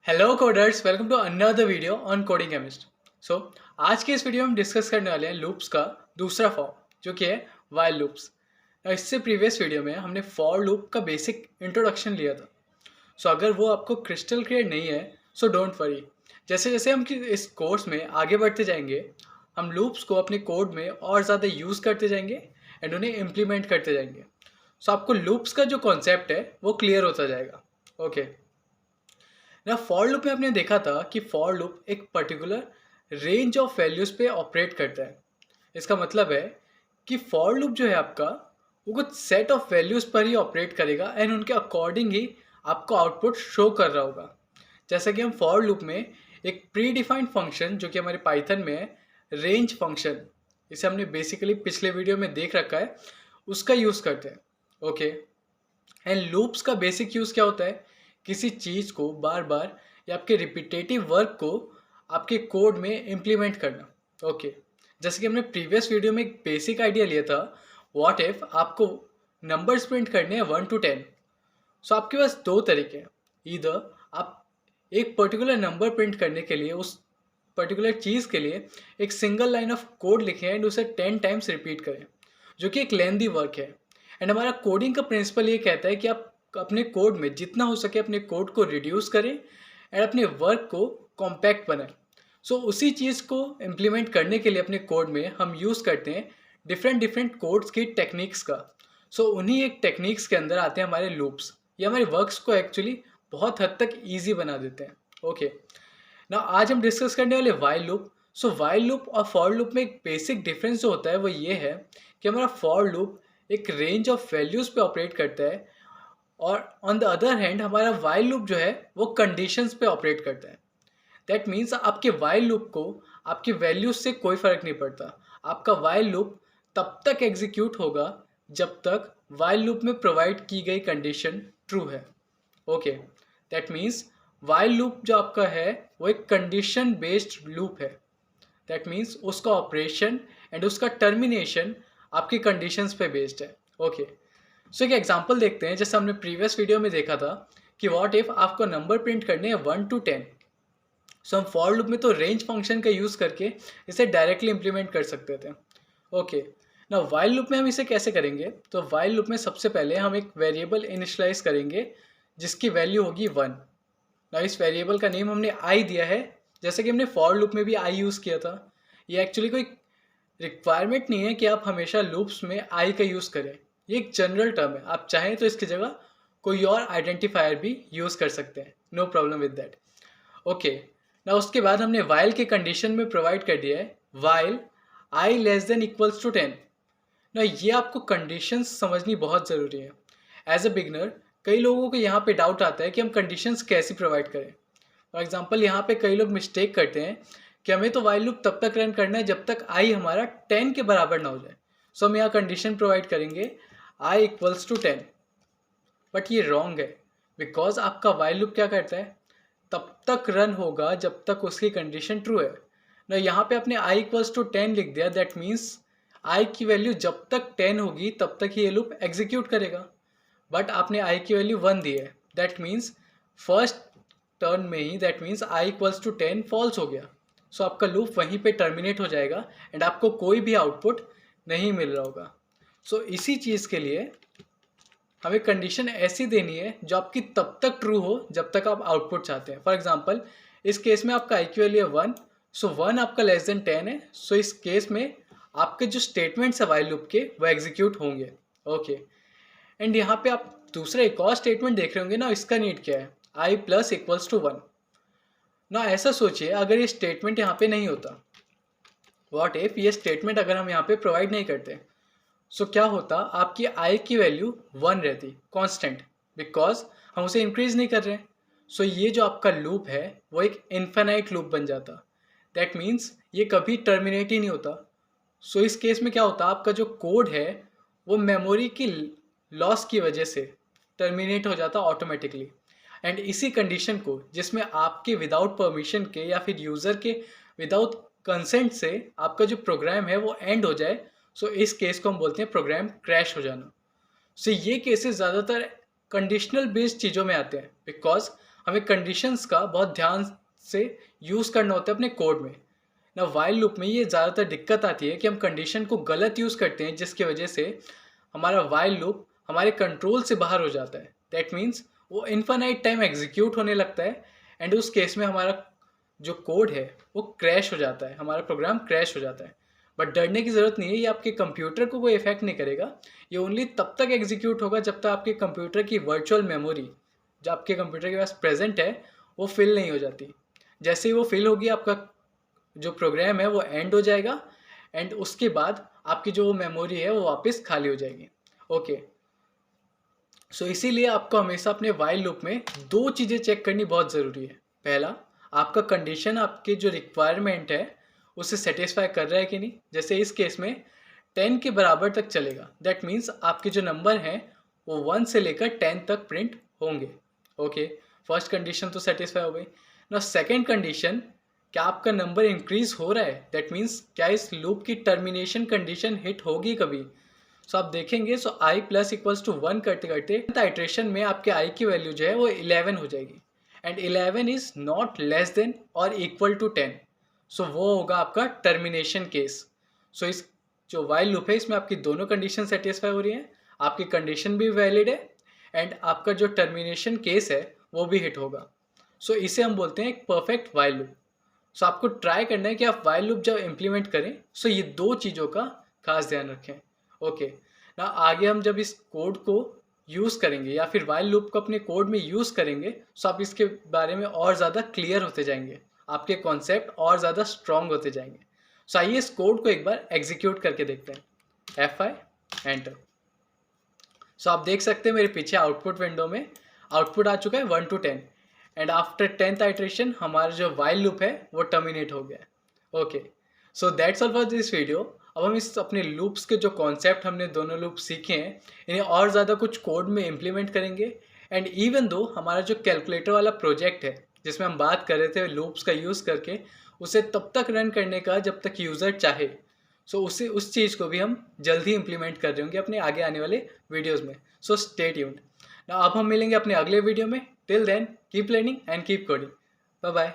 Hello coders, welcome to another video on coding chemist. So आज के इस video में हम डिस्कस करने वाले हैं लूप्स का दूसरा फॉर्म जो कि है वाइल लूप्स। इससे प्रीवियस वीडियो में हमने फॉर लूप का बेसिक इंट्रोडक्शन लिया था। सो अगर वो आपको क्रिस्टल क्लियर नहीं है सो डोंट वरी। जैसे जैसे हम इस कोर्स में आगे बढ़ते जाएंगे हम लूप्स को अपने कोड में और ज़्यादा यूज़ करते जाएंगे एंड उन्हें इम्प्लीमेंट करते जाएंगे। सो आपको लूप्स का जो कॉन्सेप्ट है वो क्लियर होता जाएगा। ओके ना, फॉर लूप में आपने देखा था कि फॉर लूप एक पर्टिकुलर रेंज ऑफ वैल्यूज़ पे ऑपरेट करता है। इसका मतलब है कि फॉर लूप जो है आपका वो कुछ सेट ऑफ वैल्यूज़ पर ही ऑपरेट करेगा एंड उनके अकॉर्डिंग ही आपको आउटपुट शो कर रहा होगा। जैसा कि हम फॉर लूप में एक प्री डिफाइंड फंक्शन जो कि हमारे पाइथन में है रेंज फंक्शन, इसे हमने बेसिकली पिछले वीडियो में देख रखा है, उसका यूज़ करते हैं। ओके एंड लूप्स का बेसिक यूज़ क्या होता है? किसी चीज़ को बार बार या आपके रिपीटेटिव वर्क को आपके कोड में इम्प्लीमेंट करना। ओके जैसे कि हमने प्रीवियस वीडियो में एक बेसिक आइडिया लिया था, व्हाट इफ आपको नंबर्स प्रिंट करने हैं 1 to 10। सो आपके पास दो तरीके हैं, ईदर आप एक पर्टिकुलर नंबर प्रिंट करने के लिए उस पर्टिकुलर चीज़ के लिए एक सिंगल लाइन ऑफ कोड लिखें एंड उसे 10 टाइम्स रिपीट करें, जो कि एक लेंदी वर्क है। एंड हमारा कोडिंग का प्रिंसिपल ये कहता है कि आप अपने कोड में जितना हो सके अपने कोड को रिड्यूस करें एंड अपने वर्क को कॉम्पैक्ट बनाएं। सो उसी चीज़ को इम्प्लीमेंट करने के लिए अपने कोड में हम यूज़ करते हैं डिफरेंट डिफरेंट कोड्स की टेक्निक्स का। सो उन्हीं एक टेक्निक्स के अंदर आते हैं हमारे लूप्स। ये हमारे वर्क्स को एक्चुअली बहुत हद तक ईजी बना देते हैं। ओके ना, आज हम डिस्कस करने वाले while loop. So while loop और फॉर लूप में एक बेसिक डिफरेंस जो होता है वो ये है कि हमारा फॉर लूप एक रेंज ऑफ वैल्यूज़ पे ऑपरेट करता है और ऑन द अदर हैंड हमारा वाइल लूप जो है वो कंडीशंस पे ऑपरेट करता है। दैट मीन्स आपके वाइल लूप को आपकी वैल्यूज से कोई फ़र्क नहीं पड़ता। आपका वाइल लूप तब तक एग्जीक्यूट होगा जब तक वाइल लूप में प्रोवाइड की गई कंडीशन ट्रू है। Okay that means while loop जो आपका है वो एक कंडीशन बेस्ड लूप है। दैट मीन्स उसका ऑपरेशन एंड उसका टर्मिनेशन आपकी कंडीशंस पे बेस्ड है। ओके सो एक एग्जांपल देखते हैं। जैसे हमने प्रीवियस वीडियो में देखा था कि व्हाट इफ आपको नंबर प्रिंट करने हैं 1 to 10। सो हम फॉर लूप में तो रेंज फंक्शन का यूज़ करके इसे डायरेक्टली इंप्लीमेंट कर सकते थे। ओके ना, वाइल लूप में हम इसे कैसे करेंगे? तो वाइल लूप में सबसे पहले हम एक वेरिएबल इनिशियलाइज करेंगे जिसकी वैल्यू होगी 1। ना इस वेरिएबल का नेम हमने आई दिया है, जैसे कि हमने फॉर लूप में भी आई यूज़ किया था। ये एक्चुअली कोई रिक्वायरमेंट नहीं है कि आप हमेशा लूप्स में आई का यूज़ करें, ये एक जनरल टर्म है। आप चाहें तो इसकी जगह कोई और आइडेंटिफायर भी यूज़ कर सकते हैं, no problem with that. Okay ना, उसके बाद हमने वाइल के कंडीशन में प्रोवाइड कर दिया है while I less than equals to 10। ना ये आपको कंडीशंस समझनी बहुत ज़रूरी है। एज अ बिगनर कई लोगों को यहाँ पे डाउट आता है कि हम कंडीशंस कैसे प्रोवाइड करें। फॉर एग्जांपल यहाँ पे कई लोग मिस्टेक करते हैं कि हमें तो वाइल लूप तब तक रन करना है जब तक आई हमारा 10 के बराबर ना हो जाए। सो हम यहाँ कंडीशन प्रोवाइड करेंगे आई इक्वल्स टू 10। बट ये रॉन्ग है, बिकॉज आपका वाइल लूप क्या करता है, तब तक रन होगा जब तक उसकी कंडीशन ट्रू है ना। यहाँ पे आपने आई इक्वल्स टू 10 लिख दिया, दैट मीन्स आई की वैल्यू जब तक 10 होगी तब तक ये लूप एग्जीक्यूट करेगा। बट आपने आई की वैल्यू 1 दी है, दैट मीन्स फर्स्ट टर्न में ही that means I equals to 10 false हो गया। सो आपका लूप वहीं पे टर्मिनेट हो जाएगा एंड आपको कोई भी आउटपुट नहीं मिल रहा होगा। सो इसी चीज़ के लिए हमें कंडीशन ऐसी देनी है जो आपकी तब तक ट्रू हो जब तक आप आउटपुट चाहते हैं। फॉर एग्जांपल इस केस में आपका आई की वैल्यू है 1, सो 1 आपका लेस देन 10 है। सो इस केस में आपके जो स्टेटमेंट्स है वाइल लूप के वो एग्जीक्यूट होंगे। ओके एंड यहाँ पे आप दूसरा एक और स्टेटमेंट देख रहे होंगे ना, इसका नीड क्या है, आई प्लस इक्वल्स टू 1 ना। ऐसा सोचिए अगर ये स्टेटमेंट यहाँ पे नहीं होता, व्हाट इफ ये स्टेटमेंट अगर हम यहाँ पे प्रोवाइड नहीं करते, सो क्या होता, आपकी आई की वैल्यू 1 रहती कांस्टेंट, बिकॉज हम उसे इंक्रीज नहीं कर रहे हैं। सो ये जो आपका लूप है वो एक इन्फिनाइट लूप बन जाता। दैट मीन्स ये कभी टर्मिनेट ही नहीं होता। सो इस केस में क्या होता, आपका जो कोड है वो मेमोरी की लॉस की वजह से टर्मिनेट हो जाता ऑटोमेटिकली। एंड इसी कंडीशन को जिसमें आपके विदाउट परमिशन के या फिर यूज़र के विदाउट कंसेंट से आपका जो प्रोग्राम है वो एंड हो जाए, सो इस केस को हम बोलते हैं प्रोग्राम क्रैश हो जाना। सो ये केसेस ज़्यादातर कंडीशनल बेस्ड चीज़ों में आते हैं, बिकॉज हमें कंडीशंस का बहुत ध्यान से यूज़ करना होता है अपने कोड में ना। वाइल लूप में ये ज़्यादातर दिक्कत आती है कि हम कंडीशन को गलत यूज़ करते हैं, जिसकी वजह से हमारा वाइल लूप हमारे कंट्रोल से बाहर हो जाता है। दैट मीन्स वो इन्फानाइट टाइम एग्जीक्यूट होने लगता है एंड उस केस में हमारा जो कोड है वो क्रैश हो जाता है, हमारा प्रोग्राम क्रैश हो जाता है। बट डरने की ज़रूरत नहीं है, ये आपके कंप्यूटर को कोई इफेक्ट नहीं करेगा। ये ओनली तब तक एग्जीक्यूट होगा जब तक आपके कंप्यूटर की वर्चुअल मेमोरी जो आपके कंप्यूटर के पास प्रेजेंट है वो फिल नहीं हो जाती। जैसे ही वो फिल होगी आपका जो प्रोग्राम है वो एंड हो जाएगा एंड उसके बाद आपकी जो मेमोरी है वो वापस खाली हो जाएगी। ओके, सो इसीलिए आपको हमेशा अपने वाइल लूप में दो चीज़ें चेक करनी बहुत ज़रूरी है। पहला, आपका कंडीशन आपके जो रिक्वायरमेंट है उसे सेटिस्फाई कर रहा है कि नहीं। जैसे इस केस में 10 के बराबर तक चलेगा, दैट मीन्स आपके जो नंबर हैं वो 1 से लेकर 10 तक प्रिंट होंगे। ओके, फर्स्ट कंडीशन तो सेटिस्फाई हो गई ना। सेकेंड कंडीशन, क्या आपका नंबर इंक्रीज हो रहा है, दैट मीन्स क्या इस लूप की टर्मिनेशन कंडीशन हिट होगी कभी। सो आप देखेंगे, सो आई प्लस इक्वल्स टू 1 करते करते आइट्रेशन में आपके आई की वैल्यू जो है वो 11 हो जाएगी and 11 is not less than और इक्वल टू 10। सो वो होगा आपका टर्मिनेशन केस। सो इस जो वाइल लूप है इसमें आपकी दोनों कंडीशन सेटिस्फाई हो रही हैं, आपकी कंडीशन भी वैलिड है एंड आपका जो टर्मिनेशन केस है वो भी हिट होगा। सो इसे हम बोलते हैं एक परफेक्ट वाइल लूप। सो आपको ट्राई करना है कि आप वाइल लूप जब इम्प्लीमेंट करें सो ये दो चीज़ों का खास ध्यान रखें। ओके ना, आगे हम जब इस कोड को यूज़ करेंगे या फिर वाइल लूप को अपने कोड में यूज़ करेंगे सो आप इसके बारे में और ज़्यादा क्लियर होते जाएंगे, आपके कॉन्सेप्ट और ज़्यादा स्ट्रॉन्ग होते जाएंगे। सो आइए इस कोड को एक बार एग्जीक्यूट करके देखते हैं। F5 enter. सो आप देख सकते हैं मेरे पीछे आउटपुट विंडो में आउटपुट आ चुका है 1 to 10 and after 10th iteration हमारा जो वाइल लूप है वो टर्मिनेट हो गया है। Okay, so that's all for this video. अब हम इस अपने लूप्स के जो कॉन्सेप्ट हमने दोनों लूप सीखे हैं इन्हें और ज़्यादा कुछ कोड में इम्प्लीमेंट करेंगे एंड इवन दो हमारा जो कैलकुलेटर वाला प्रोजेक्ट है जिसमें हम बात कर रहे थे लूप्स का यूज़ करके, उसे तब तक रन करने का जब तक यूज़र चाहे। सो उस चीज़ को भी हम जल्द ही इम्प्लीमेंट कर रहे होंगे अपने आगे आने वाले वीडियोज़ में। So stay tuned. ना अब हम मिलेंगे अपने अगले वीडियो में। Till then keep learning and keep coding. Bye bye.